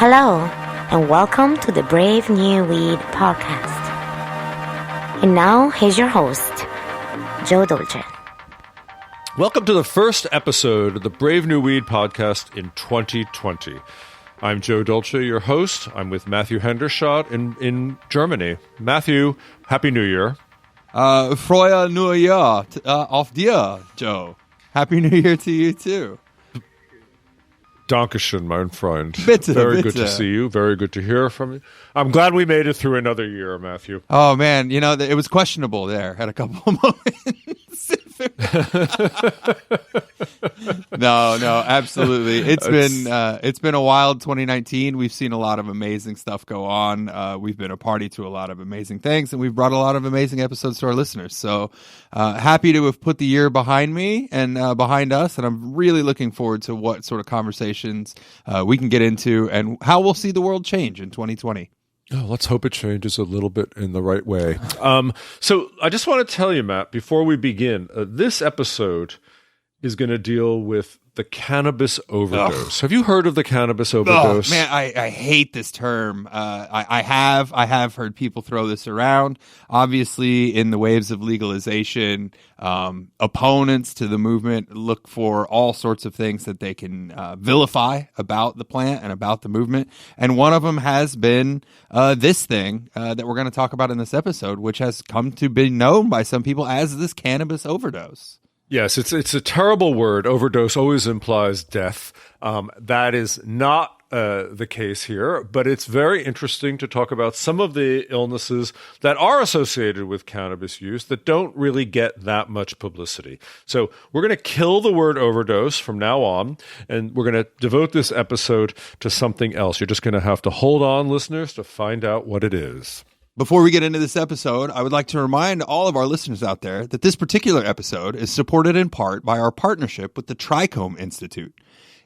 Hello, and welcome to the Brave New Weed podcast. And now, here's your host, Joe Dolce. Welcome to the first episode of the Brave New Weed podcast in 2020. I'm Joe Dolce, your host. I'm with Matthew Hendershot in Germany. Matthew, Happy New Year. Frohe New Jahr auf dir, Joe. Happy New Year to you, too. Dankeschön, mein Freund. Bitte, Very bitte. good to see you. Very good to hear from you. I'm glad we made it through another year, Matthew. Oh, man. You know, it was questionable there. Had a couple of moments. No, absolutely. It's been a wild 2019. We've seen a lot of amazing stuff go on. We've been a party to a lot of amazing things, and we've brought a lot of amazing episodes to our listeners. So happy to have put the year behind me and behind us, and I'm really looking forward to what sort of conversations we can get into and how we'll see the world change in 2020. Oh, let's hope it changes a little bit in the right way. So I just want to tell you, Matt, before we begin, this episode is going to deal with the cannabis overdose. Have you heard of the cannabis overdose? Oh, man, I hate this term. I have heard people throw this around. Obviously, in the waves of legalization, opponents to the movement look for all sorts of things that they can vilify about the plant and about the movement. And one of them has been this thing that we're going to talk about in this episode, which has come to be known by some people as this cannabis overdose. Yes, it's a terrible word. Overdose always implies death. That is not the case here, but it's very interesting to talk about some of the illnesses that are associated with cannabis use that don't really get that much publicity. So we're going to kill the word overdose from now on, and we're going to devote this episode to something else. You're just going to have to hold on, listeners, to find out what it is. Before we get into this episode, I would like to remind all of our listeners out there that this particular episode is supported in part by our partnership with the Trichome Institute.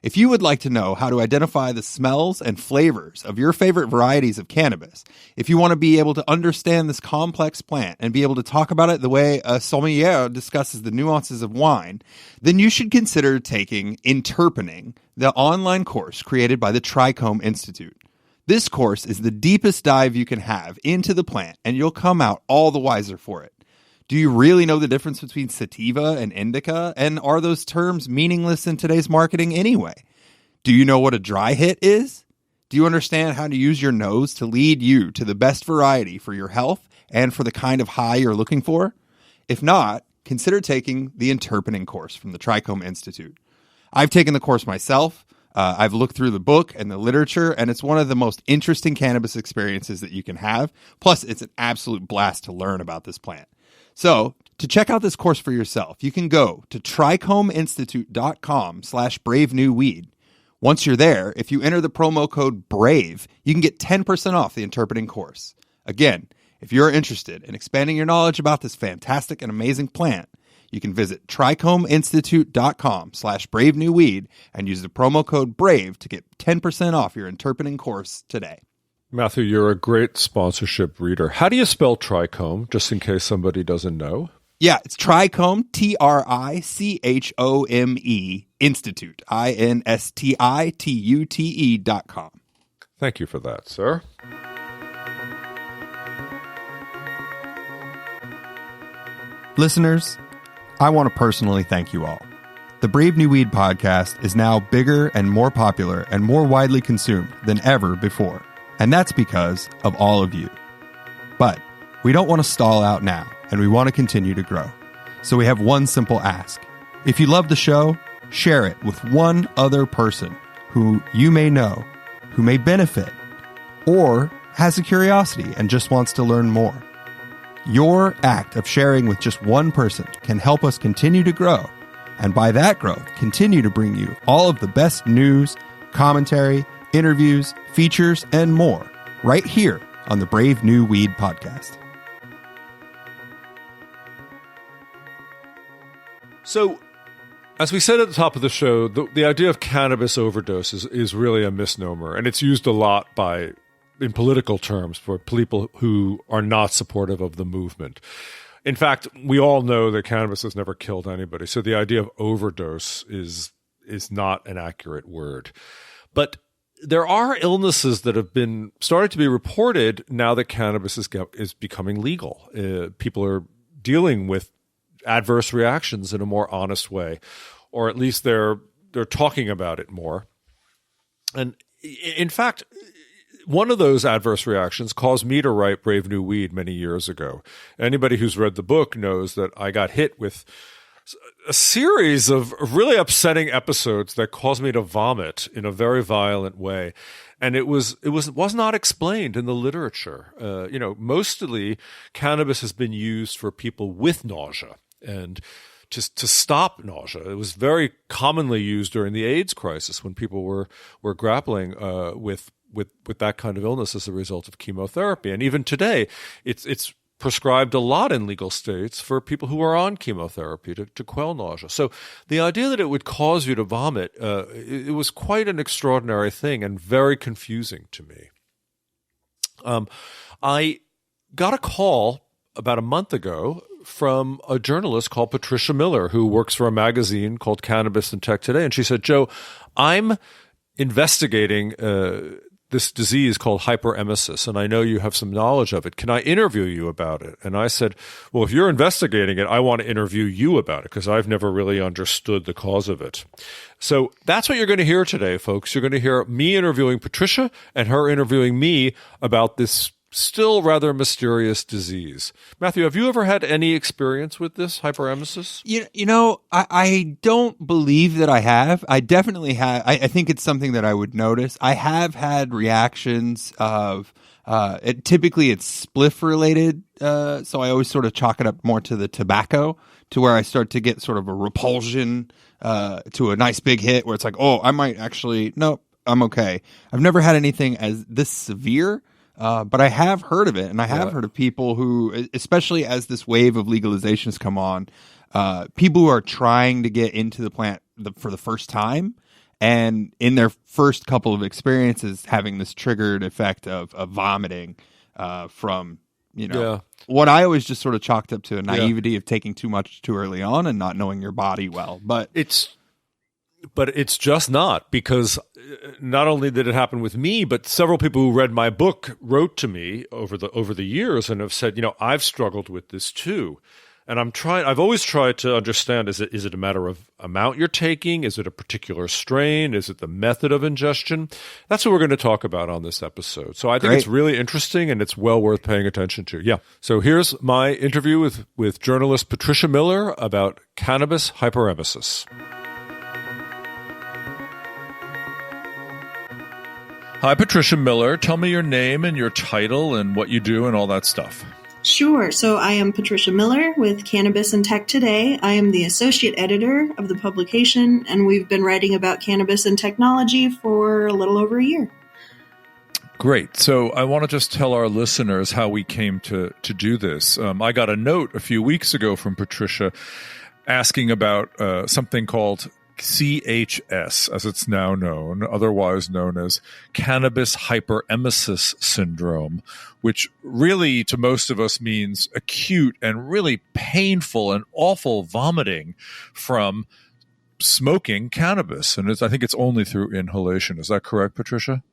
If you would like to know how to identify the smells and flavors of your favorite varieties of cannabis, if you want to be able to understand this complex plant and be able to talk about it the way a sommelier discusses the nuances of wine, then you should consider taking Interpening, the online course created by the Trichome Institute. This course is the deepest dive you can have into the plant, and you'll come out all the wiser for it. Do you really know the difference between sativa and indica? And are those terms meaningless in today's marketing anyway? Do you know what a dry hit is? Do you understand how to use your nose to lead you to the best variety for your health and for the kind of high you're looking for? If not, consider taking the Interpening course from the Trichome Institute. I've taken the course myself. I've looked through the book and the literature, and it's one of the most interesting cannabis experiences that you can have. Plus, it's an absolute blast to learn about this plant. So, to check out this course for yourself, you can go to trichomeinstitute.com/bravenewweed. Once you're there, if you enter the promo code BRAVE, you can get 10% off the Interpreting course. Again, if you're interested in expanding your knowledge about this fantastic and amazing plant, you can visit trichomeinstitute.com/bravenewweed and use the promo code BRAVE to get 10% off your Interpreting course today. Matthew, you're a great sponsorship reader. How do you spell trichome, just in case somebody doesn't know? Yeah, it's Trichome, Trichome, Institute, INSTITUTE.com. Thank you for that, sir. Listeners, I want to personally thank you all. The Brave New Weed podcast is now bigger and more popular and more widely consumed than ever before. And that's because of all of you. But we don't want to stall out now, and we want to continue to grow. So we have one simple ask. If you love the show, share it with one other person who you may know, who may benefit, or has a curiosity and just wants to learn more. Your act of sharing with just one person can help us continue to grow, and by that growth, continue to bring you all of the best news, commentary, interviews, features, and more right here on the Brave New Weed podcast. So, as we said at the top of the show, the idea of cannabis overdose is really a misnomer, and it's used a lot in political terms for people who are not supportive of the movement. In fact, we all know that cannabis has never killed anybody, so the idea of overdose is not an accurate word. But there are illnesses that have been starting to be reported now that cannabis is becoming legal. People are dealing with adverse reactions in a more honest way, or at least they're talking about it more. And in fact, one of those adverse reactions caused me to write Brave New Weed many years ago. Anybody who's read the book knows that I got hit with a series of really upsetting episodes that caused me to vomit in a very violent way. And it was not explained in the literature. Mostly cannabis has been used for people with nausea and just to stop nausea. It was very commonly used during the AIDS crisis when people were grappling with that kind of illness as a result of chemotherapy. And even today, it's prescribed a lot in legal states for people who are on chemotherapy to quell nausea. So the idea that it would cause you to vomit, it was quite an extraordinary thing and very confusing to me. I got a call about a month ago from a journalist called Patricia Miller, who works for a magazine called Cannabis Tech Today. And she said, Joe, I'm investigating this disease called hyperemesis, and I know you have some knowledge of it. Can I interview you about it? And I said, well, if you're investigating it, I want to interview you about it because I've never really understood the cause of it. So that's what you're going to hear today, folks. You're going to hear me interviewing Patricia and her interviewing me about this still rather mysterious disease. Matthew, have you ever had any experience with this hyperemesis? I don't believe that I have. I definitely have. I think it's something that I would notice. I have had reactions of, typically it's spliff related. So I always sort of chalk it up more to the tobacco, to where I start to get sort of a repulsion to a nice big hit where it's like, oh, I might actually, no, I'm okay. I've never had anything as this severe. But I have heard of it, and I have heard of people who, especially as this wave of legalizations come on, people who are trying to get into the plant for the first time, and in their first couple of experiences having this triggered effect of vomiting from, what I always just sort of chalked up to a naivety of taking too much too early on and not knowing your body well. But it's just not, because not only did it happen with me, but several people who read my book wrote to me over the years and have said, I've struggled with this too. And I've always tried to understand, is it a matter of amount you're taking? Is it a particular strain? Is it the method of ingestion? That's what we're going to talk about on this episode. So I think it's really interesting and it's well worth paying attention to. Yeah. So here's my interview with journalist Patricia Miller about cannabis hyperemesis. Hi, Patricia Miller. Tell me your name and your title and what you do and all that stuff. Sure. So I am Patricia Miller with Cannabis Tech Today. I am the associate editor of the publication, and we've been writing about cannabis and technology for a little over a year. Great. So I want to just tell our listeners how we came to do this. I got a note a few weeks ago from Patricia asking about something called CHS, as it's now known, otherwise known as Cannabis Hyperemesis Syndrome, which really to most of us means acute and really painful and awful vomiting from smoking cannabis. And I think it's only through inhalation. Is that correct, Patricia?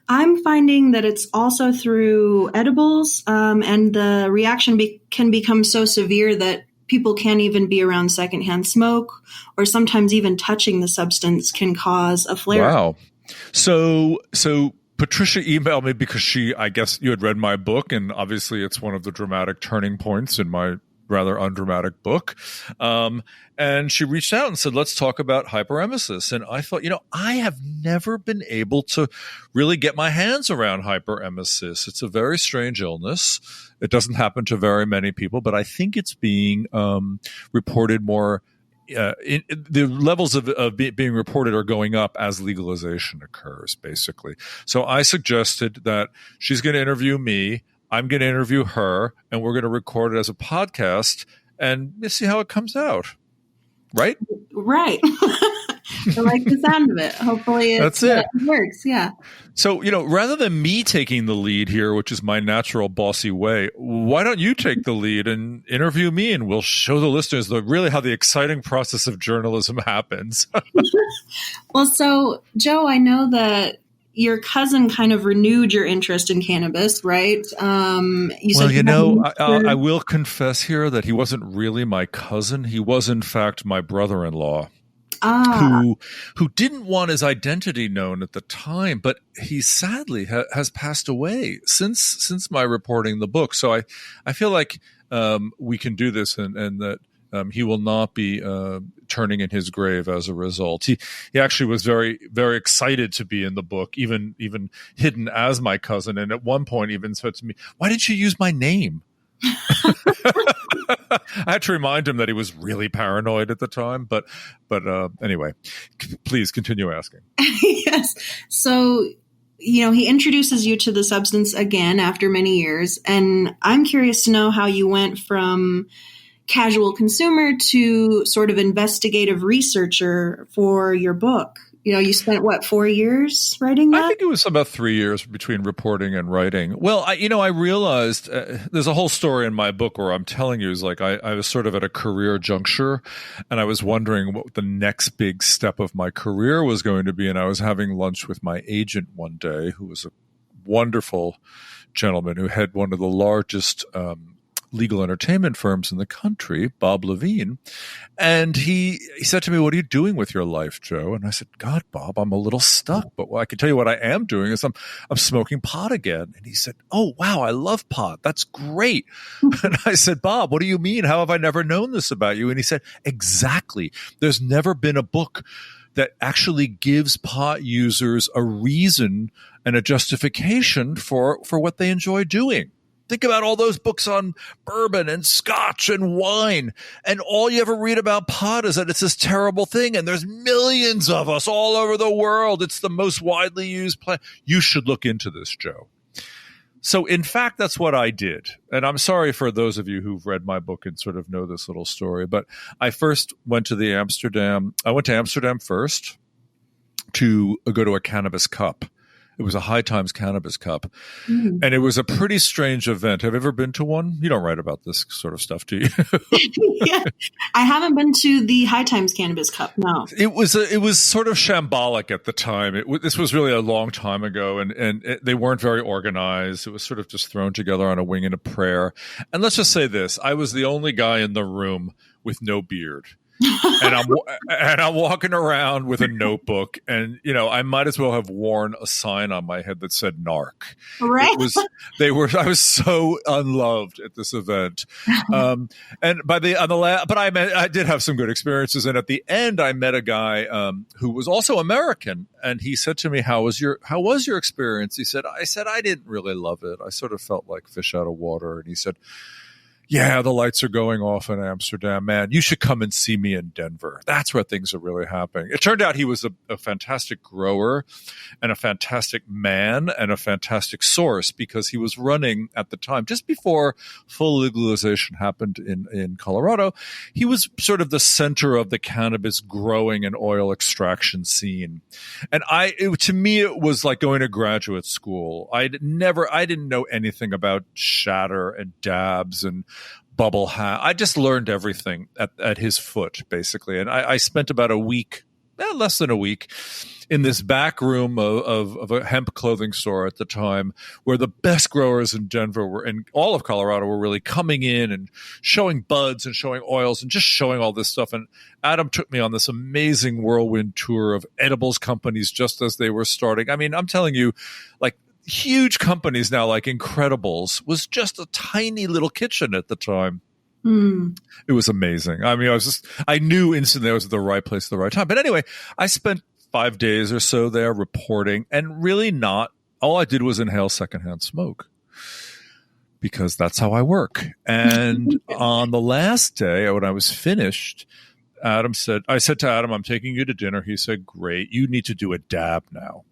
I'm finding that it's also through edibles, and the reaction can become so severe that people can't even be around secondhand smoke, or sometimes even touching the substance can cause a flare. Wow. So Patricia emailed me because I guess you had read my book, and obviously it's one of the dramatic turning points in my rather undramatic book. And she reached out and said, let's talk about hyperemesis. And I thought, I have never been able to really get my hands around hyperemesis. It's a very strange illness. It doesn't happen to very many people, but I think it's being reported more. The levels of being reported are going up as legalization occurs, basically. So I suggested that she's going to interview me, I'm going to interview her, and we're going to record it as a podcast and see how it comes out. Right? Right. I like the sound of it. Hopefully it works. Yeah. So, rather than me taking the lead here, which is my natural bossy way, why don't you take the lead and interview me, and we'll show the listeners really how the exciting process of journalism happens. Well, so Joe, I know that your cousin kind of renewed your interest in cannabis, right? You said I will confess here that he wasn't really my cousin. He was, in fact, my brother-in-law. Who didn't want his identity known at the time, but he sadly has passed away since my reporting the book. So I feel like we can do this, and that he will not be turning in his grave as a result. He actually was very, very excited to be in the book, even hidden as my cousin, and at one point even said to me, "Why did you use my name?" I had to remind him that he was really paranoid at the time, but anyway, please continue asking. Yes. So, he introduces you to the substance again after many years, and I'm curious to know how you went from casual consumer to sort of investigative researcher for your book. You spent 4 years writing that? I think it was about 3 years between reporting and writing. Well, I realized there's a whole story in my book where I'm telling you is like I was sort of at a career juncture, and I was wondering what the next big step of my career was going to be. And I was having lunch with my agent one day, who was a wonderful gentleman who had one of the largest legal entertainment firms in the country, Bob Levine. And he said to me, "What are you doing with your life, Joe?" And I said, "God, Bob, I'm a little stuck, but I can tell you what I am doing is I'm smoking pot again." And he said, "Oh, wow, I love pot. That's great." And I said, "Bob, what do you mean? How have I never known this about you?" And he said, "Exactly. There's never been a book that actually gives pot users a reason and a justification for what they enjoy doing. Think about all those books on bourbon and scotch and wine, and all you ever read about pot is that it's this terrible thing, and there's millions of us all over the world. It's the most widely used plant. You should look into this, Joe." So, in fact, that's what I did. And I'm sorry for those of you who've read my book and sort of know this little story, but I first went to Amsterdam. I went to Amsterdam first to go to a cannabis cup. It was a High Times Cannabis Cup. Mm. And it was a pretty strange event. Have you ever been to one? You don't write about this sort of stuff, do you? Yeah. I haven't been to the High Times Cannabis Cup, no. It was sort of shambolic at the time. This was really a long time ago, and they weren't very organized. It was sort of just thrown together on a wing and a prayer. And let's just say this. I was the only guy in the room with no beard. and I'm walking around with a notebook, and I might as well have worn a sign on my head that said "narc." Right. I was so unloved at this event, and I did have some good experiences. And at the end, I met a guy who was also American, and he said to me, "How was your experience?" I said, "I didn't really love it. I sort of felt like fish out of water." And he said, "Yeah, the lights are going off in Amsterdam, man. You should come and see me in Denver. That's where things are really happening." It turned out he was a fantastic grower and a fantastic man and a fantastic source, because he was running at the time, just before full legalization happened in Colorado. He was sort of the center of the cannabis growing and oil extraction scene. And to me, it was like going to graduate school. I didn't know anything about shatter and dabs and bubble hat. I just learned everything at his foot, basically. And I spent about a week, less than a week, in this back room of a hemp clothing store at the time, where the best growers in Denver in all of Colorado were really coming in and showing buds and showing oils and just showing all this stuff. And Adam took me on this amazing whirlwind tour of edibles companies just as they were starting. I mean, I'm telling you, like, huge companies now, like Incredibles, was just a tiny little kitchen at the time. Mm. It was amazing. I mean, I knew instantly I was at the right place at the right time. But anyway, I spent 5 days or so there reporting, and really all I did was inhale secondhand smoke, because that's how I work. And on the last day, when I was finished, I said to Adam, "I'm taking you to dinner." He said, "Great. You need to do a dab now."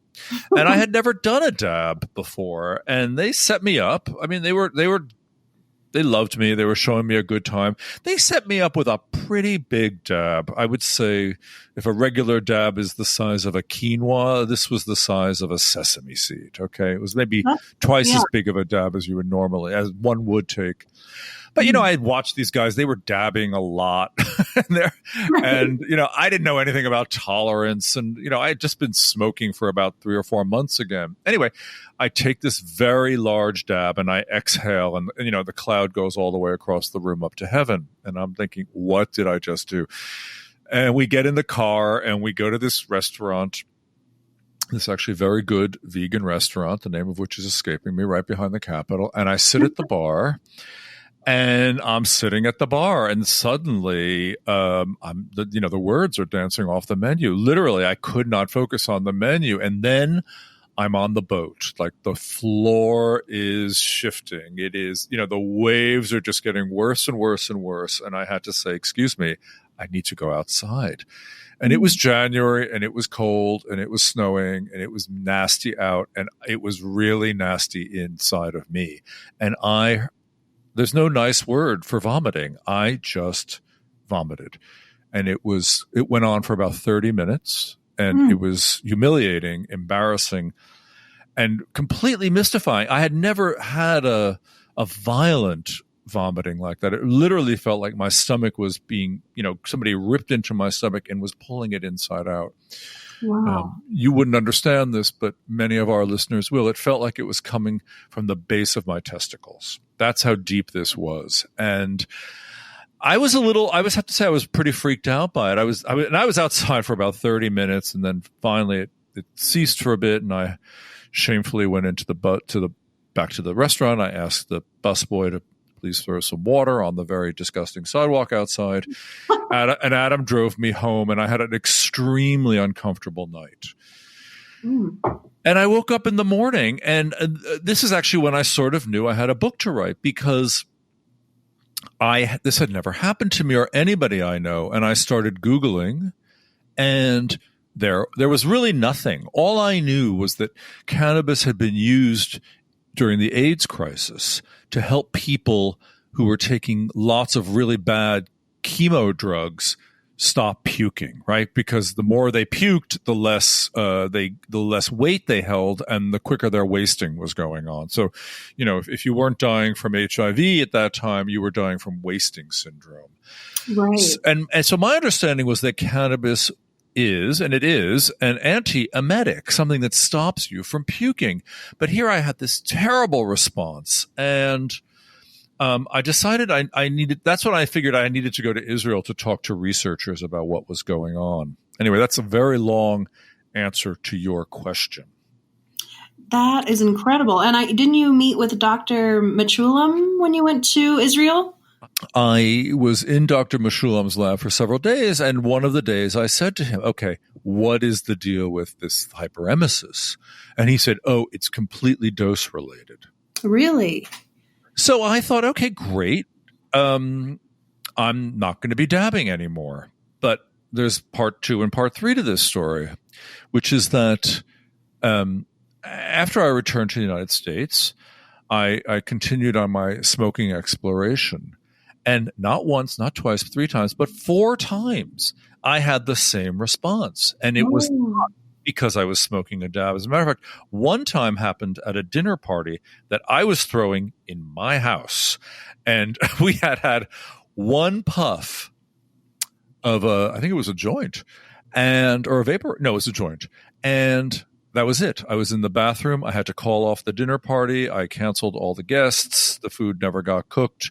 And I had never done a dab before, and they set me up. I mean, they loved me. They were showing me a good time. They set me up with a pretty big dab. I would say if a regular dab is the size of a quinoa, this was the size of a sesame seed. Okay. It was maybe twice as big of a dab as one would take. But, I had watched these guys, they were dabbing a lot and I didn't know anything about tolerance. And, I had just been smoking for about 3 or 4 months again. Anyway, I take this very large dab and I exhale and the cloud goes all the way across the room up to heaven. And I'm thinking, what did I just do? And we get in the car and we go to this restaurant, this actually very good vegan restaurant, the name of which is escaping me, right behind the Capitol. And I sit at the bar. And I'm sitting at the bar, and suddenly, the words are dancing off the menu. Literally, I could not focus on the menu. And then I'm on the boat. Like the floor is shifting. It is, the waves are just getting worse and worse and worse. And I had to say, excuse me, I need to go outside. And it was January, and it was cold, and it was snowing, and it was nasty out, and it was really nasty inside of me. And there's no nice word for vomiting. I just vomited. And it went on for about 30 minutes, and it was humiliating, embarrassing, and completely mystifying. I had never had a violent vomiting like that. It literally felt like my stomach was being, somebody ripped into my stomach and was pulling it inside out. Wow. You wouldn't understand this, but many of our listeners will. It felt like it was coming from the base of my testicles. That's how deep this was. And I have to say I was pretty freaked out by it. I was outside for about 30 minutes, and then finally it ceased for a bit, and I shamefully went into back to the restaurant. I asked the busboy to please throw some water on the very disgusting sidewalk outside. And Adam drove me home, and I had an extremely uncomfortable night. And I woke up in the morning, and this is actually when I sort of knew I had a book to write, because this had never happened to me or anybody I know. And I started Googling, and there was really nothing. All I knew was that cannabis had been used during the AIDS crisis to help people who were taking lots of really bad chemo drugs stop puking, right? Because the more they puked, the less weight they held, and the quicker their wasting was going on. So, if you weren't dying from HIV at that time, you were dying from wasting syndrome. Right. And so my understanding was that cannabis is an antiemetic, something that stops you from puking. But here I had this terrible response, and I decided that's when I figured I needed to go to Israel to talk to researchers about what was going on. Anyway, that's a very long answer to your question. That is incredible. And didn't you meet with Dr. Mechoulam when you went to Israel? I was in Dr. Mechoulam's lab for several days, and one of the days I said to him, okay, what is the deal with this hyperemesis? And he said, it's completely dose related. Really? So I thought, okay, great. I'm not going to be dabbing anymore. But there's part 2 and part 3 to this story, which is that after I returned to the United States, I continued on my smoking exploration. And not once, not twice, 3 times, but 4 times I had the same response. And it was not because I was smoking a dab. As a matter of fact, one time happened at a dinner party that I was throwing in my house. And we had one puff of I think it was a joint or a vapor. No, it was a joint. And that was it. I was in the bathroom. I had to call off the dinner party. I canceled all the guests. The food never got cooked.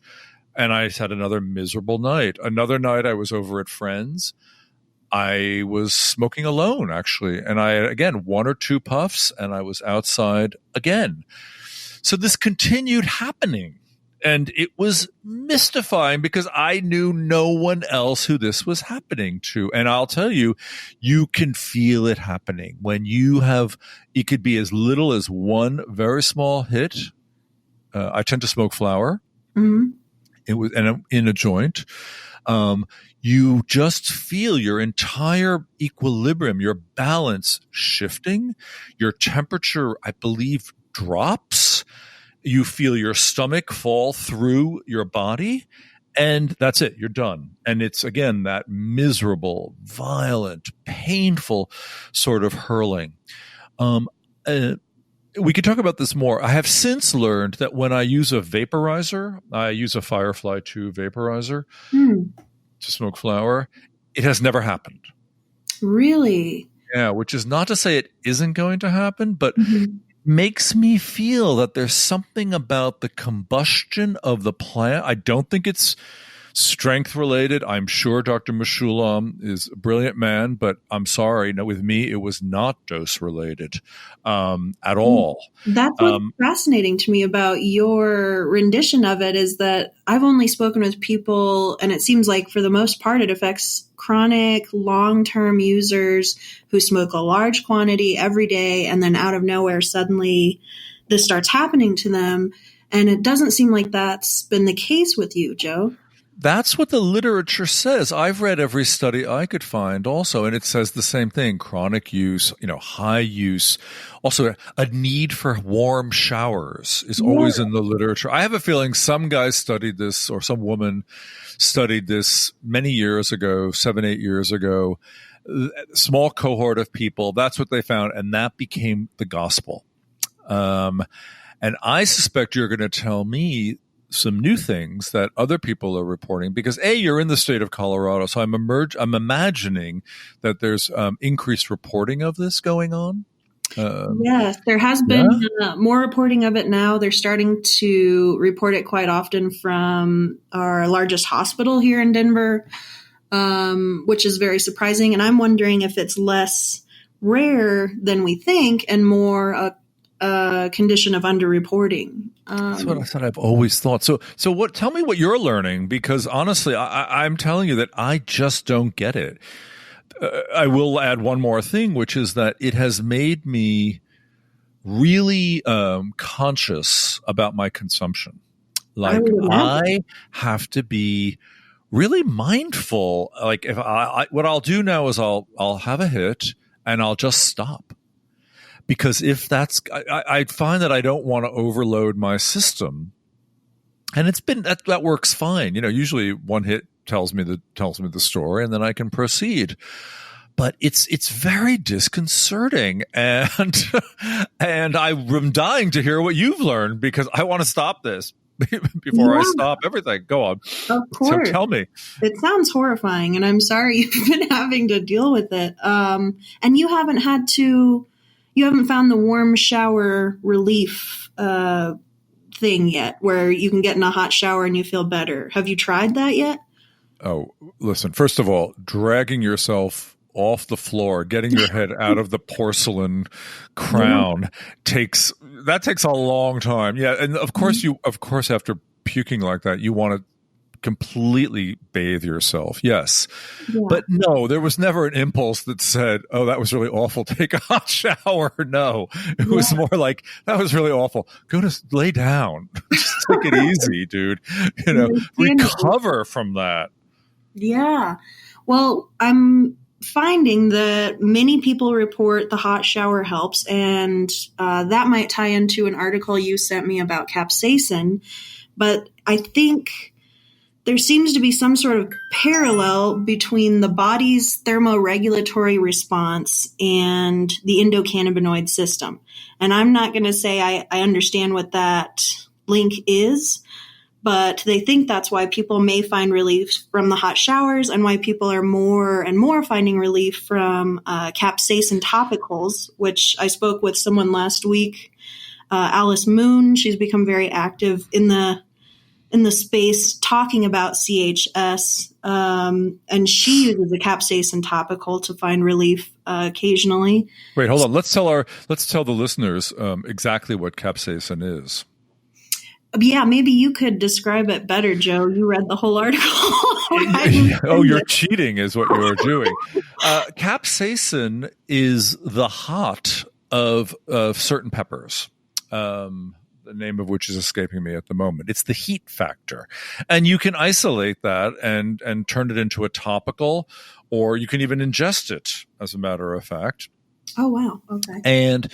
And I had another miserable night. Another night I was over at friends. I was smoking alone, actually. And I had, again, 1 or 2 puffs, and I was outside again. So this continued happening. And it was mystifying because I knew no one else who this was happening to. And I'll tell you, you can feel it happening when it could be as little as one very small hit. I tend to smoke flower. Mm-hmm. It was in a joint. You just feel your entire equilibrium, your balance shifting. Your temperature, I believe, drops. You feel your stomach fall through your body, and that's it. You're done. And it's, again, that miserable, violent, painful sort of hurling. we could talk about this more. I have since learned that when I use a vaporizer, I use a Firefly 2 vaporizer to smoke flower, it has never happened. Really? Yeah, which is not to say it isn't going to happen, but makes me feel that there's something about the combustion of the plant. I don't think it's strength related. I'm sure Dr. Meshulam is a brilliant man, but I'm sorry. No, with me, it was not dose related at all. That's what's fascinating to me about your rendition of it is that I've only spoken with people, and it seems like for the most part, it affects chronic, long-term users who smoke a large quantity every day, and then out of nowhere, suddenly this starts happening to them. And it doesn't seem like that's been the case with you, Joe. That's what the literature says. I've read every study I could find also, and it says the same thing. Chronic use, high use. Also, a need for warm showers is always in the literature. I have a feeling some guy studied this, or some woman studied this many years ago, 7-8 years ago. Small cohort of people, that's what they found, and that became the gospel. And I suspect you're going to tell me some new things that other people are reporting because you're in the state of Colorado. So I'm imagining that there's increased reporting of this going on. Yes, there has been more reporting of it now. They're starting to report it quite often from our largest hospital here in Denver, which is very surprising. And I'm wondering if it's less rare than we think and more a condition of underreporting. That's what I thought. I've always thought. So what? Tell me what you're learning, because honestly, I'm telling you that I just don't get it. I will add one more thing, which is that it has made me really conscious about my consumption. Like I have to be really mindful. Like if what I'll do now is I'll have a hit and I'll just stop. Because if that's, I find that I don't want to overload my system, and it's been that works fine. Usually one hit tells me the story, and then I can proceed. But it's very disconcerting, and I'm dying to hear what you've learned because I want to stop this before I stop everything. Go on. Of course. So tell me. It sounds horrifying, and I'm sorry you've been having to deal with it. And you haven't found the warm shower relief thing yet, where you can get in a hot shower and you feel better. Have you tried that yet? Oh, listen, first of all, dragging yourself off the floor, getting your head out of the porcelain crown takes a long time. Yeah. And of course after puking like that, you want to completely bathe yourself. Yes. Yeah. But no, there was never an impulse that said, oh, that was really awful. Take a hot shower. No, it was more like, that was really awful. Go to lay down. Just take it easy, dude. Recover from that. Yeah. Well, I'm finding that many people report the hot shower helps, and that might tie into an article you sent me about capsaicin. But I think there seems to be some sort of parallel between the body's thermoregulatory response and the endocannabinoid system. And I'm not going to say I understand what that link is, but they think that's why people may find relief from the hot showers and why people are more and more finding relief from capsaicin topicals, which I spoke with someone last week, Alice Moon. She's become very active in the space talking about CHS, and she uses a capsaicin topical to find relief occasionally. Wait, hold on. Let's tell the listeners exactly what capsaicin is. Yeah, maybe you could describe it better, Joe. You read the whole article. Oh, you're cheating is what you're doing. Capsaicin is the hot of certain peppers. The name of which is escaping me at the moment. It's the heat factor. And you can isolate that and turn it into a topical, or you can even ingest it, as a matter of fact. Oh, wow. Okay. And,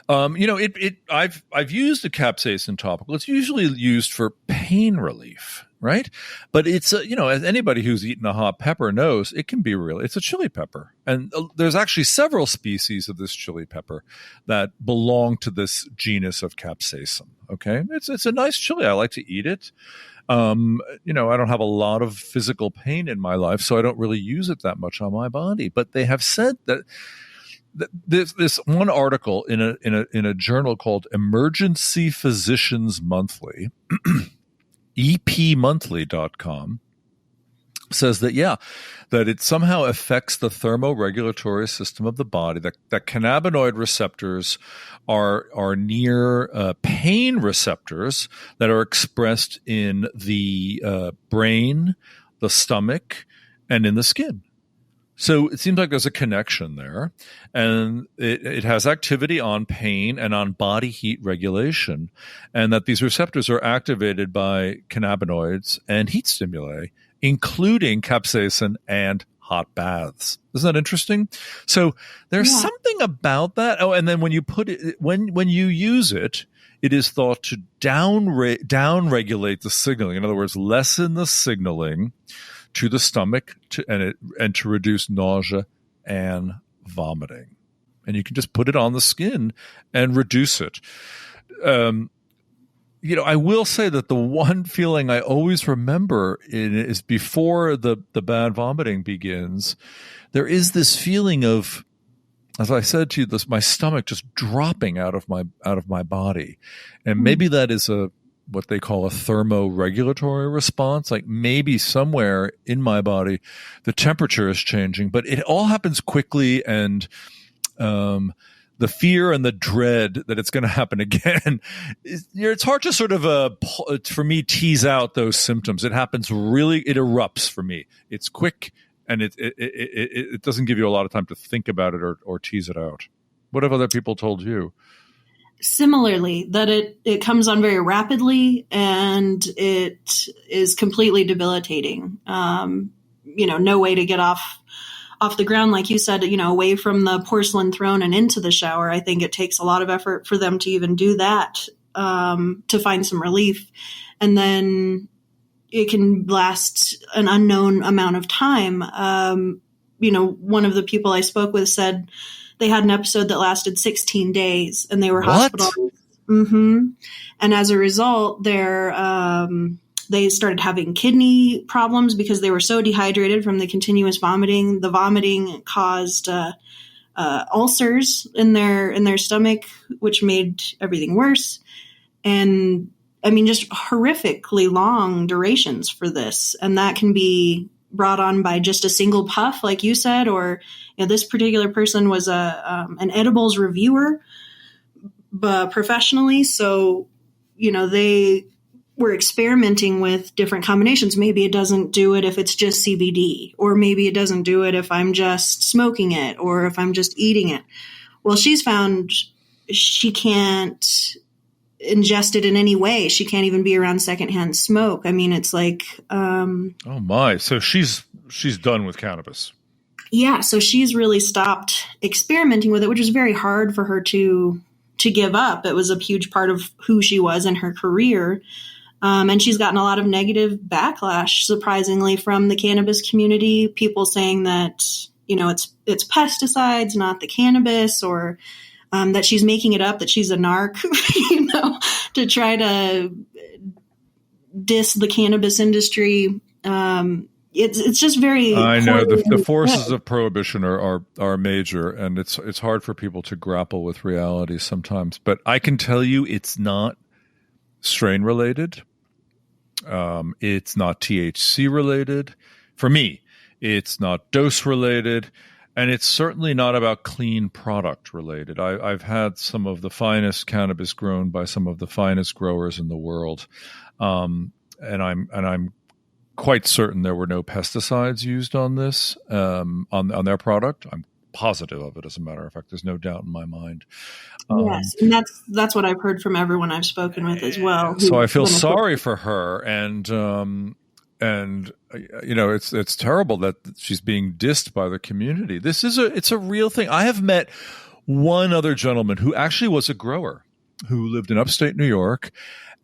I've used a capsaicin topical. It's usually used for pain relief. right? But it's, as anybody who's eaten a hot pepper knows, it can be it's a chili pepper. And there's actually several species of this chili pepper that belong to this genus of capsaicin, okay? It's a nice chili. I like to eat it. I don't have a lot of physical pain in my life, so I don't really use it that much on my body. But they have said that this one article in a journal called Emergency Physicians Monthly, epmonthly.com, says that it somehow affects the thermoregulatory system of the body, that cannabinoid receptors are near pain receptors that are expressed in the brain, the stomach, and in the skin. So it seems like there's a connection there, and it has activity on pain and on body heat regulation, and that these receptors are activated by cannabinoids and heat stimuli, including capsaicin and hot baths. Isn't that interesting? So there's something about that. Oh, and then when you put it, when you use it, it is thought to down-regulate the signaling. In other words, lessen the signaling to the stomach and to reduce nausea and vomiting. And you can just put it on the skin and reduce it. I will say that the one feeling I always remember is before the bad vomiting begins, there is this feeling of, as I said to you, my stomach just dropping out of my body. And maybe that is what they call a thermoregulatory response. Like maybe somewhere in my body, the temperature is changing, but it all happens quickly. And the fear and the dread that it's going to happen again, it's hard to sort of, for me, tease out those symptoms. It happens it erupts for me. It's quick, and it doesn't give you a lot of time to think about it or tease it out. What have other people told you? Similarly, that it comes on very rapidly and it is completely debilitating. No way to get off the ground, like you said, away from the porcelain throne and into the shower. I think it takes a lot of effort for them to even do that, to find some relief. And then it can last an unknown amount of time. One of the people I spoke with said they had an episode that lasted 16 days and they were hospitalized. Mm-hmm. And as a result, they started having kidney problems because they were so dehydrated from the continuous vomiting. The vomiting caused ulcers in their stomach, which made everything worse. And I mean, just horrifically long durations for this. And that can be brought on by just a single puff, like you said, or this particular person was an edibles reviewer, but professionally. So, they were experimenting with different combinations. Maybe it doesn't do it if it's just CBD, or maybe it doesn't do it if I'm just smoking it or if I'm just eating it. Well, she's found she can't ingest it in any way. She can't even be around secondhand smoke. I mean, it's like, oh my! So she's done with cannabis. Yeah, so she's really stopped experimenting with it, which is very hard for her to give up. It was a huge part of who she was in her career. And she's gotten a lot of negative backlash, surprisingly, from the cannabis community. People saying that, it's pesticides, not the cannabis, or that she's making it up, that she's a narc, to try to diss the cannabis industry. It's just very. I know the forces of prohibition are major, and it's hard for people to grapple with reality sometimes. But I can tell you, it's not strain related. It's not THC related. For me, it's not dose related, and it's certainly not about clean product related. I've had some of the finest cannabis grown by some of the finest growers in the world, and I'm quite certain there were no pesticides used on this, on their product. I'm positive of it, as a matter of fact. There's no doubt in my mind. Yes, and that's what I've heard from everyone I've spoken with as well. So I feel sorry for her, and it's terrible that she's being dissed by the community. It's a real thing. I have met one other gentleman who actually was a grower, who lived in upstate New York,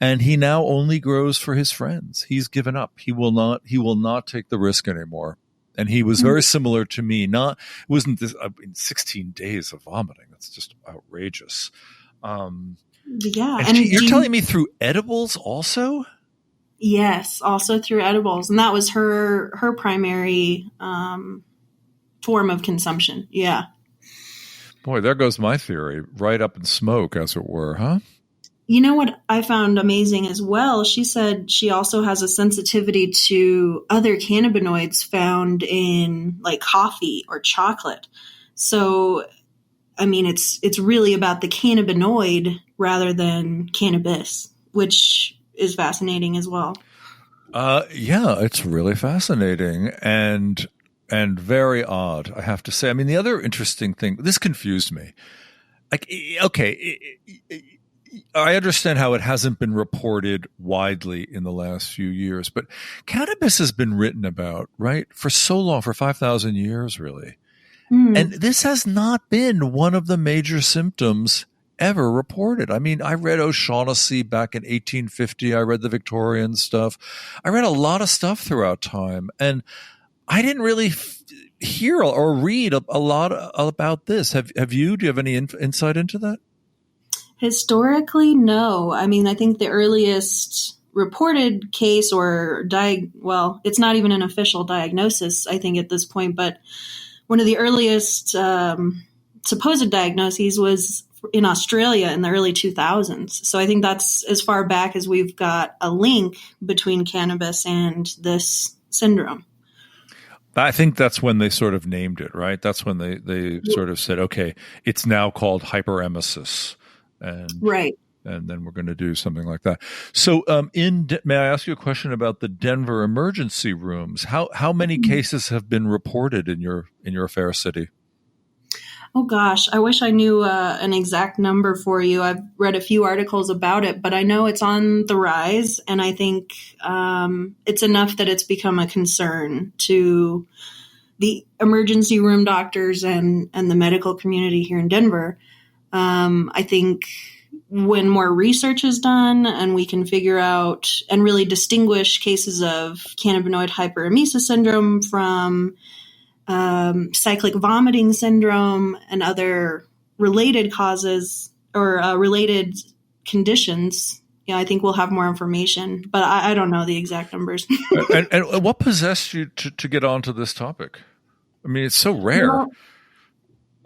and he now only grows for his friends. He's given up. He will not take the risk anymore. And he was very similar to me. It wasn't this 16 days of vomiting. That's just outrageous. Yeah. And you're telling me through edibles also? Yes, also through edibles. And that was her primary form of consumption. Yeah. Boy, there goes my theory. Right up in smoke, as it were, huh? You know what I found amazing as well? She said she also has a sensitivity to other cannabinoids found in like coffee or chocolate. So, I mean, it's really about the cannabinoid rather than cannabis, which is fascinating as well. Yeah, it's really fascinating and very odd, I have to say. I mean, the other interesting thing, this confused me. Like, okay, I understand how it hasn't been reported widely in the last few years, but cannabis has been written about, right, for so long, for 5,000 years, really. And this has not been one of the major symptoms ever reported. I mean, I read O'Shaughnessy back in 1850. I read the Victorian stuff. I read a lot of stuff throughout time, and I didn't really hear or read a lot about this. Have you? Do you have any insight into that? Historically, no. I mean, I think the earliest reported case or it's not even an official diagnosis, I think, at this point, but one of the earliest supposed diagnoses was in Australia in the early 2000s. So I think that's as far back as we've got a link between cannabis and this syndrome. I think that's when they sort of named it, right? That's when they sort of said, okay, it's now called hyperemesis. Right. And then we're going to do something like that. So may I ask you a question about the Denver emergency rooms? How many cases have been reported in your fair city? Oh, gosh, I wish I knew an exact number for you. I've read a few articles about it, but I know it's on the rise. And I think it's enough that it's become a concern to the emergency room doctors and the medical community here in Denver. I think when more research is done and we can figure out and really distinguish cases of cannabinoid hyperemesis syndrome from cyclic vomiting syndrome and other related causes or related conditions, I think we'll have more information, but I don't know the exact numbers. and what possessed you to get onto this topic? I mean, it's so rare. Well,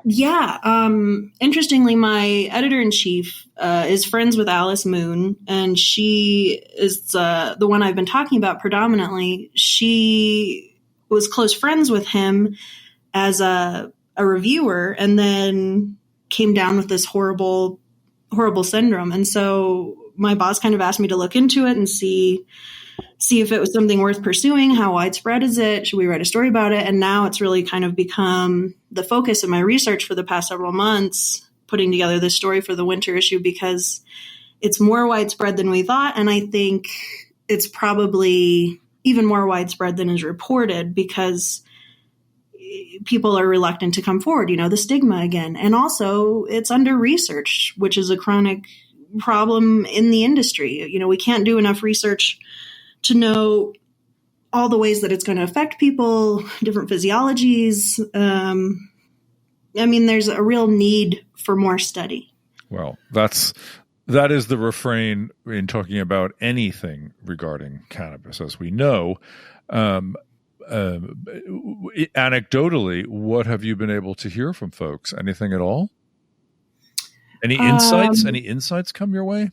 yeah. Interestingly, my editor-in-chief is friends with Alice Moon, and she is the one I've been talking about predominantly. She was close friends with him as a reviewer and then came down with this horrible syndrome. And so my boss kind of asked me to look into it and see if it was something worth pursuing. How widespread is it? Should we write a story about it? And now it's really kind of become the focus of my research for the past several months, putting together this story for the winter issue, because it's more widespread than we thought. And I think it's probably even more widespread than is reported because people are reluctant to come forward, the stigma again. And also it's under research, which is a chronic problem in the industry. We can't do enough research to know all the ways that it's going to affect people, different physiologies. I mean, there's a real need for more study. Well, that is the refrain in talking about anything regarding cannabis, as we know. Anecdotally, what have you been able to hear from folks? Anything at all? Any insights? Any insights come your way?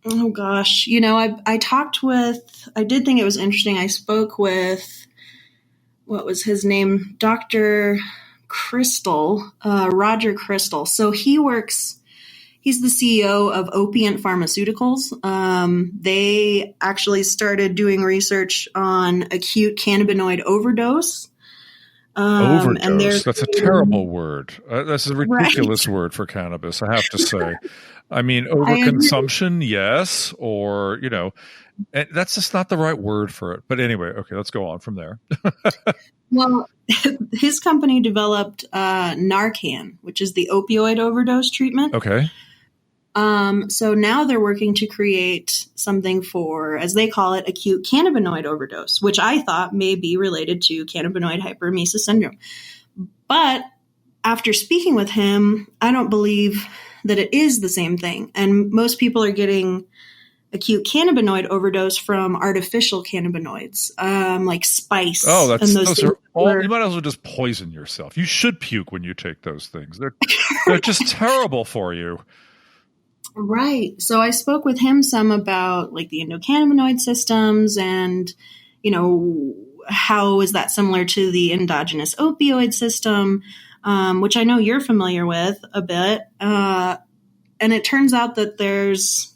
Oh gosh, I talked with. I did think it was interesting. I spoke with what was his name, Dr. Crystal, Roger Crystal. So he's the CEO of Opiant Pharmaceuticals. They actually started doing research on acute cannabinoid overdose. Overdose. That's a terrible word. That's a ridiculous word for cannabis, I have to say. I mean, overconsumption, yes, or, that's just not the right word for it. But anyway, okay, let's go on from there. Well, his company developed Narcan, which is the opioid overdose treatment. Okay. So now they're working to create something for, as they call it, acute cannabinoid overdose, which I thought may be related to cannabinoid hyperemesis syndrome. But after speaking with him, I don't believe that it is the same thing. And most people are getting acute cannabinoid overdose from artificial cannabinoids, like spice. Oh, and those are all. You might as well just poison yourself. You should puke when you take those things. They're just terrible for you. Right. So I spoke with him some about like the endocannabinoid systems and, how is that similar to the endogenous opioid system, which I know you're familiar with a bit. And it turns out that there's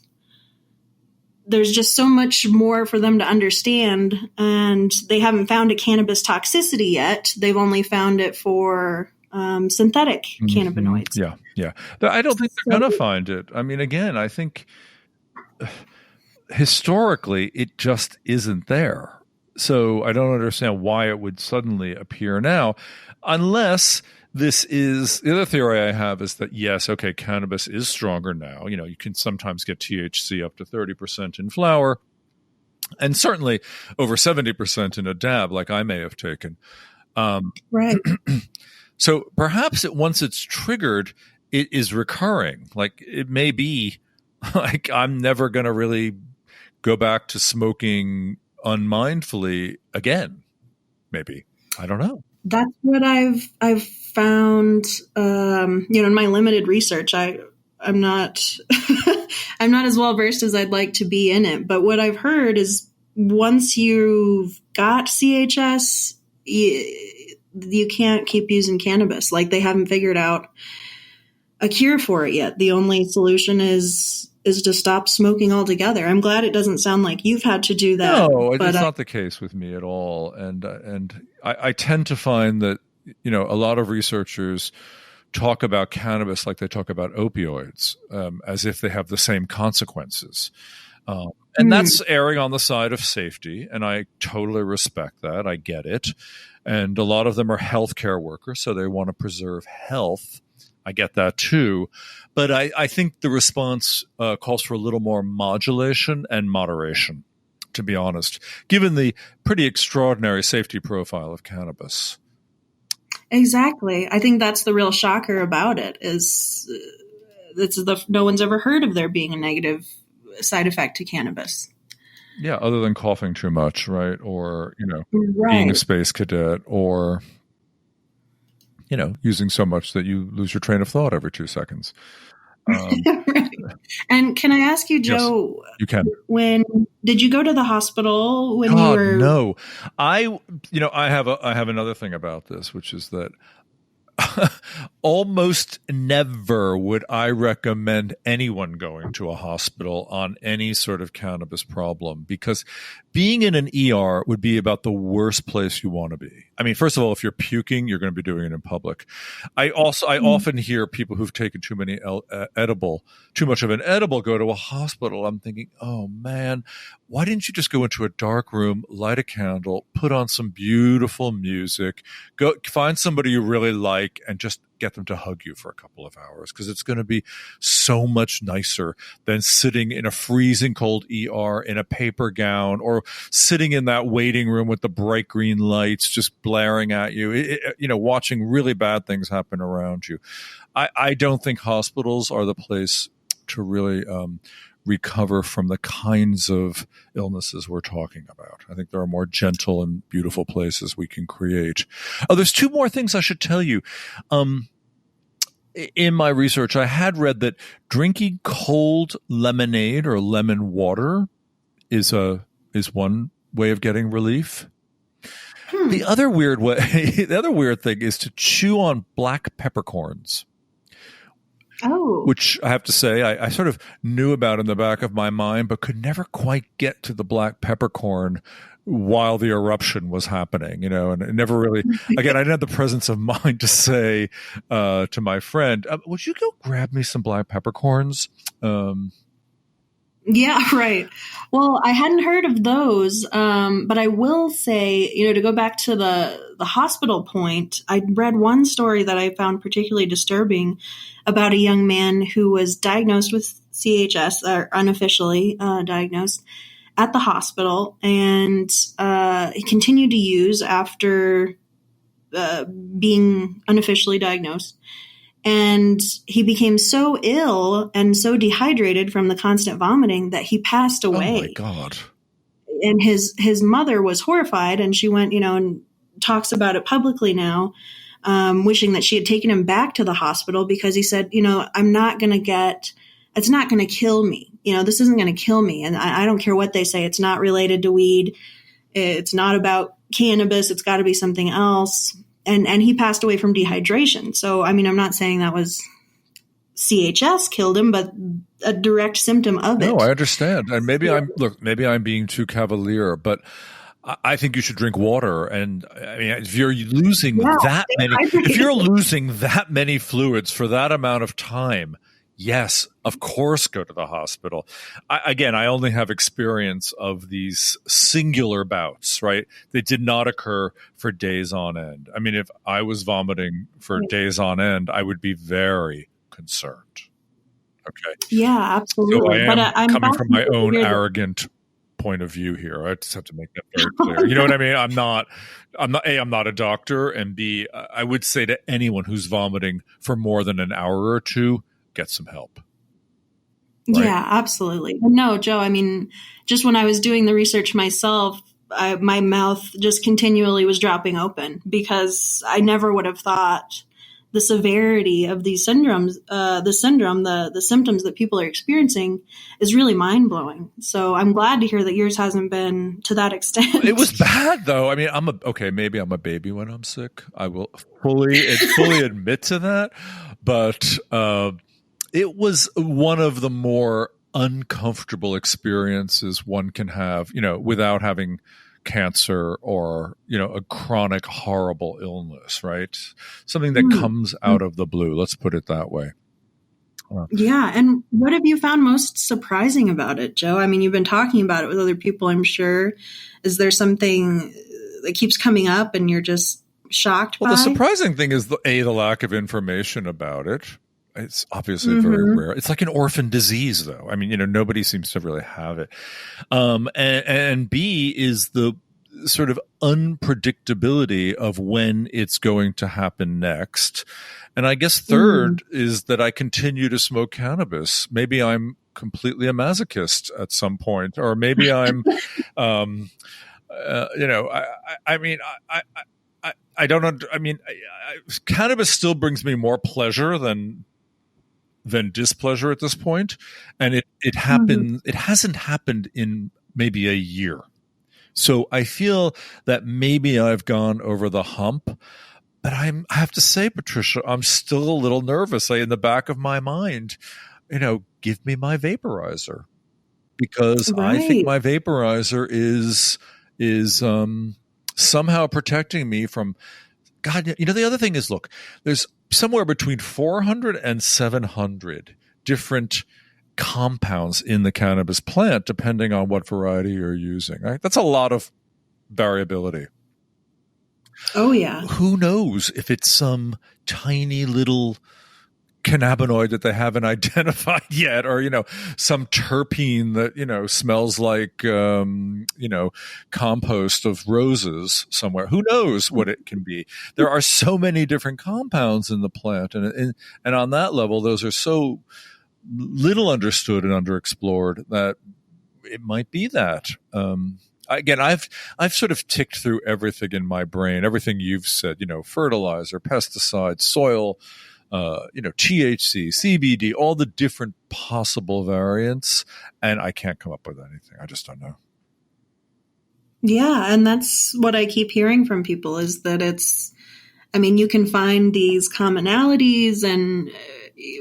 just so much more for them to understand, and they haven't found a cannabis toxicity yet. They've only found it for synthetic cannabinoids. Yeah. I don't think they're going to find it. I mean, again, I think historically it just isn't there. So I don't understand why it would suddenly appear now, unless this is the other theory I have is that, yes, okay, cannabis is stronger now. You can sometimes get THC up to 30% in flower, and certainly over 70% in a dab, like I may have taken. Right. So perhaps once it's triggered, it is recurring. Like it may be like I'm never going to really go back to smoking unmindfully again. Maybe. I don't know. That's what I've found, in my limited research. I'm not I'm not as well versed as I'd like to be in it. But what I've heard is once you've got CHS, you can't keep using cannabis. Like they haven't figured out a cure for it yet. The only solution is to stop smoking altogether. I'm glad it doesn't sound like you've had to do that. No, it's not the case with me at all. And I tend to find that, a lot of researchers talk about cannabis like they talk about opioids, as if they have the same consequences. And that's erring on the side of safety. And I totally respect that. I get it. And a lot of them are healthcare workers, so they want to preserve health. I get that too. But I think the response calls for a little more modulation and moderation, to be honest, given the pretty extraordinary safety profile of cannabis. Exactly. I think that's the real shocker about it is no one's ever heard of there being a negative side effect to cannabis. Yeah, other than coughing too much, right? Or, Right. being a space cadet, or, using so much that you lose your train of thought every 2 seconds. Right. And can I ask you, Joe? Yes, you can. When did you go to the hospital when you were? No, I have another thing about this, which is that almost never would I recommend anyone going to a hospital on any sort of cannabis problem, because being in an ER would be about the worst place you want to be. I mean, first of all, if you're puking, you're going to be doing it in public. I often hear people who've taken too much of an edible go to a hospital. I'm thinking, oh man, why didn't you just go into a dark room, light a candle, put on some beautiful music, go find somebody you really like, and just get them to hug you for a couple of hours, because it's going to be so much nicer than sitting in a freezing cold ER in a paper gown, or sitting in that waiting room with the bright green lights just blaring at you, watching really bad things happen around you. I don't think hospitals are the place to really recover from the kinds of illnesses we're talking about. I think there are more gentle and beautiful places we can create. Oh, there's two more things I should tell you. In my research, I had read that drinking cold lemonade or lemon water is one way of getting relief. The other weird thing is to chew on black peppercorns. Oh. Which I have to say, I sort of knew about in the back of my mind, but could never quite get to the black peppercorn while the eruption was happening, and it never really, again, I didn't have the presence of mind to say to my friend, would you go grab me some black peppercorns? Yeah, right. Well, I hadn't heard of those, but I will say, to go back to the hospital point, I read one story that I found particularly disturbing about a young man who was diagnosed with CHS, or unofficially diagnosed, at the hospital, and he continued to use after being unofficially diagnosed. And he became so ill and so dehydrated from the constant vomiting that he passed away. Oh my God. And his mother was horrified, and she went, and talks about it publicly now, wishing that she had taken him back to the hospital, because he said, it's not going to kill me. This isn't going to kill me. And I don't care what they say. It's not related to weed. It's not about cannabis. It's got to be something else. And he passed away from dehydration. So, I'm not saying that was CHS killed him, but a direct symptom of it. No, I understand. And maybe I'm being too cavalier, but I think you should drink water. And if you're losing if you're losing that many fluids for that amount of time, yes, of course, go to the hospital. I only have experience of these singular bouts, right? They did not occur for days on end. If I was vomiting for days on end, I would be very concerned. Okay. Yeah, absolutely. So I'm coming from my own arrogant point of view here. I just have to make that very clear. You know what I mean? I'm not a doctor, and B, I would say to anyone who's vomiting for more than an hour or two, get some help. Right? Yeah, absolutely. No, Joe, just when I was doing the research myself, my mouth just continually was dropping open, because I never would have thought the severity of these syndromes, the symptoms that people are experiencing is really mind blowing. So I'm glad to hear that yours hasn't been to that extent. It was bad though. Maybe I'm a baby when I'm sick. I will fully admit to that. But it was one of the more uncomfortable experiences one can have, without having cancer or, a chronic, horrible illness, right? Something that comes out of the blue. Let's put it that way. Yeah. And what have you found most surprising about it, Joe? You've been talking about it with other people, I'm sure. Is there something that keeps coming up and you're just shocked by? Well, the surprising thing is the lack of information about it. It's obviously very rare. It's like an orphan disease, though. Nobody seems to really have it. And B is the sort of unpredictability of when it's going to happen next. And I guess third is that I continue to smoke cannabis. Maybe I'm completely a masochist at some point, or maybe I'm, I don't know. Cannabis still brings me more pleasure than displeasure at this point, and it happened. It hasn't happened in maybe a year, so I feel that maybe I've gone over the hump. But I have to say, Patricia, I'm still a little nervous. In the back of my mind, give me my vaporizer, because I think my vaporizer is somehow protecting me from. God, the other thing is, look, there's somewhere between 400 and 700 different compounds in the cannabis plant, depending on what variety you're using. Right? That's a lot of variability. Oh, yeah. Who knows if it's some tiny little cannabinoid that they haven't identified yet, or, some terpene that, smells like, compost of roses somewhere. Who knows what it can be? There are so many different compounds in the plant. And on that level, those are so little understood and underexplored that it might be that. Again, I've sort of ticked through everything in my brain, everything you've said, fertilizer, pesticides, soil, THC, CBD, all the different possible variants, and I can't come up with anything. I just don't know. Yeah, and that's what I keep hearing from people, is that you can find these commonalities, and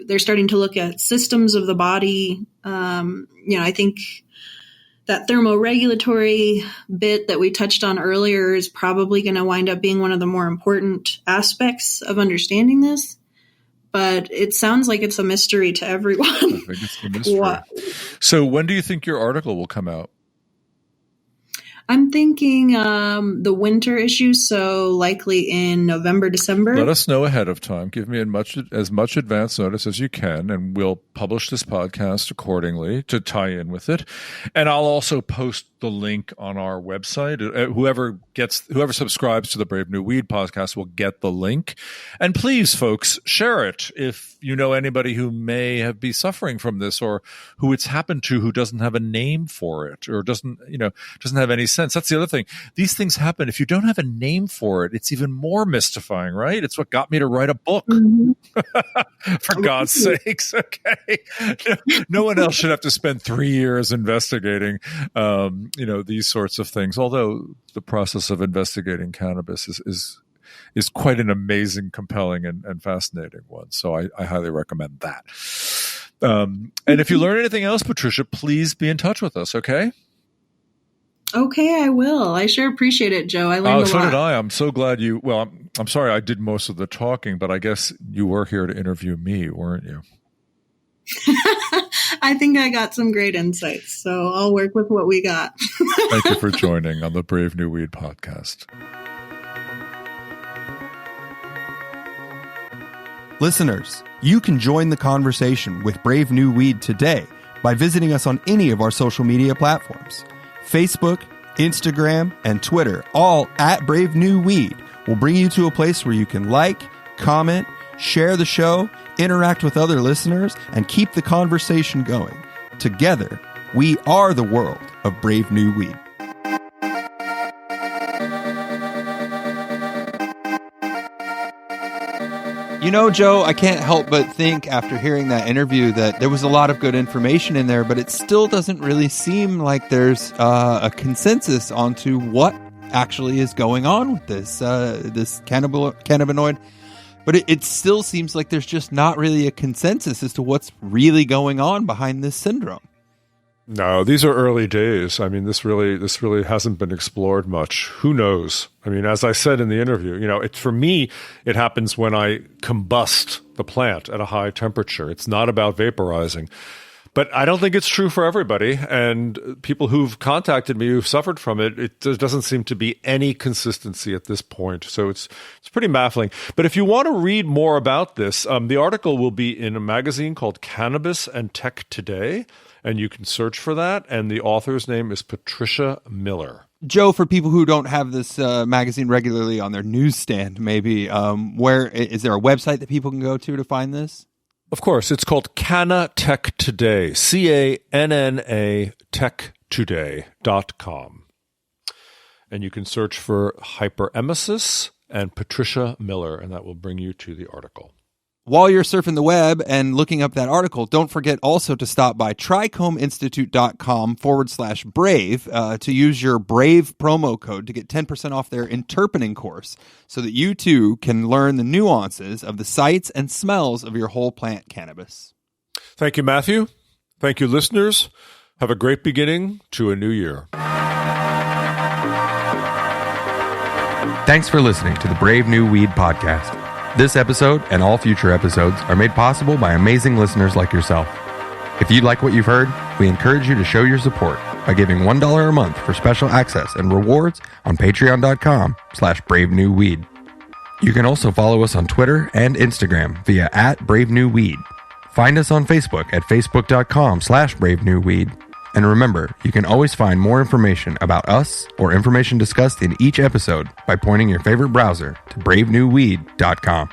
they're starting to look at systems of the body. I think that thermoregulatory bit that we touched on earlier is probably going to wind up being one of the more important aspects of understanding this. but it sounds like it's a mystery to everyone. I think it's a mystery. So when do you think your article will come out? I'm thinking the winter issue, so likely in November, December. Let us know ahead of time. Give me as much advance notice as you can, and we'll publish this podcast accordingly to tie in with it. And I'll also post the link on our website. Whoever subscribes to the Brave New Weed podcast will get the link. And please, folks, share it if you know anybody who may be suffering from this, or who it's happened to who doesn't have a name for it, or doesn't have any sense. That's the other thing. These things happen. If you don't have a name for it, it's even more mystifying, right? It's what got me to write a book. Mm-hmm. For God's sakes, okay? No one else should have to spend 3 years investigating, these sorts of things. Although the process of investigating cannabis is quite an amazing, compelling, and fascinating one. So I highly recommend that. And if you learn anything else, Patricia, please be in touch with us, okay? Okay, I will. I sure appreciate it, Joe. I learned a lot. So did I. I'm so glad you... Well, I'm sorry I did most of the talking, but I guess you were here to interview me, weren't you? I think I got some great insights, so I'll work with what we got. Thank you for joining on the Brave New Weed podcast. Listeners, you can join the conversation with Brave New Weed today by visiting us on any of our social media platforms. Facebook, Instagram, and Twitter, all at Brave New Weed, will bring you to a place where you can like, comment, share the show, interact with other listeners, and keep the conversation going. Together, we are the world of Brave New Weed. You know, Joe, I can't help but think after hearing that interview that there was a lot of good information in there, but it still doesn't really seem like there's a consensus onto what actually is going on with this cannabinoid. But it still seems like there's just not really a consensus as to what's really going on behind this syndrome. No, these are early days. I mean, this really hasn't been explored much. Who knows? I mean, as I said in the interview, for me, it happens when I combust the plant at a high temperature. It's not about vaporizing. But I don't think it's true for everybody. And people who've contacted me who've suffered from it, there doesn't seem to be any consistency at this point. So it's pretty baffling. But if you want to read more about this, the article will be in a magazine called Cannabis Tech Today. And you can search for that. And the author's name is Patricia Miller. Joe, for people who don't have this magazine regularly on their newsstand, maybe, where is there a website that people can go to find this? Of course. It's called Cannabis Tech Today, CANNA techtoday.com. And you can search for Hyperemesis and Patricia Miller, and that will bring you to the article. While you're surfing the web and looking up that article, don't forget also to stop by trichomeinstitute.com/brave to use your BRAVE promo code to get 10% off their interpening course so that you too can learn the nuances of the sights and smells of your whole plant cannabis. Thank you, Matthew. Thank you, listeners. Have a great beginning to a new year. Thanks for listening to the Brave New Weed podcast. This episode and all future episodes are made possible by amazing listeners like yourself. If you like what you've heard, we encourage you to show your support by giving $1 a month for special access and rewards on patreon.com/bravenewweed. You can also follow us on Twitter and Instagram via @bravenewweed. Find us on Facebook at facebook.com/bravenewweed. And remember, you can always find more information about us or information discussed in each episode by pointing your favorite browser to bravenewweed.com.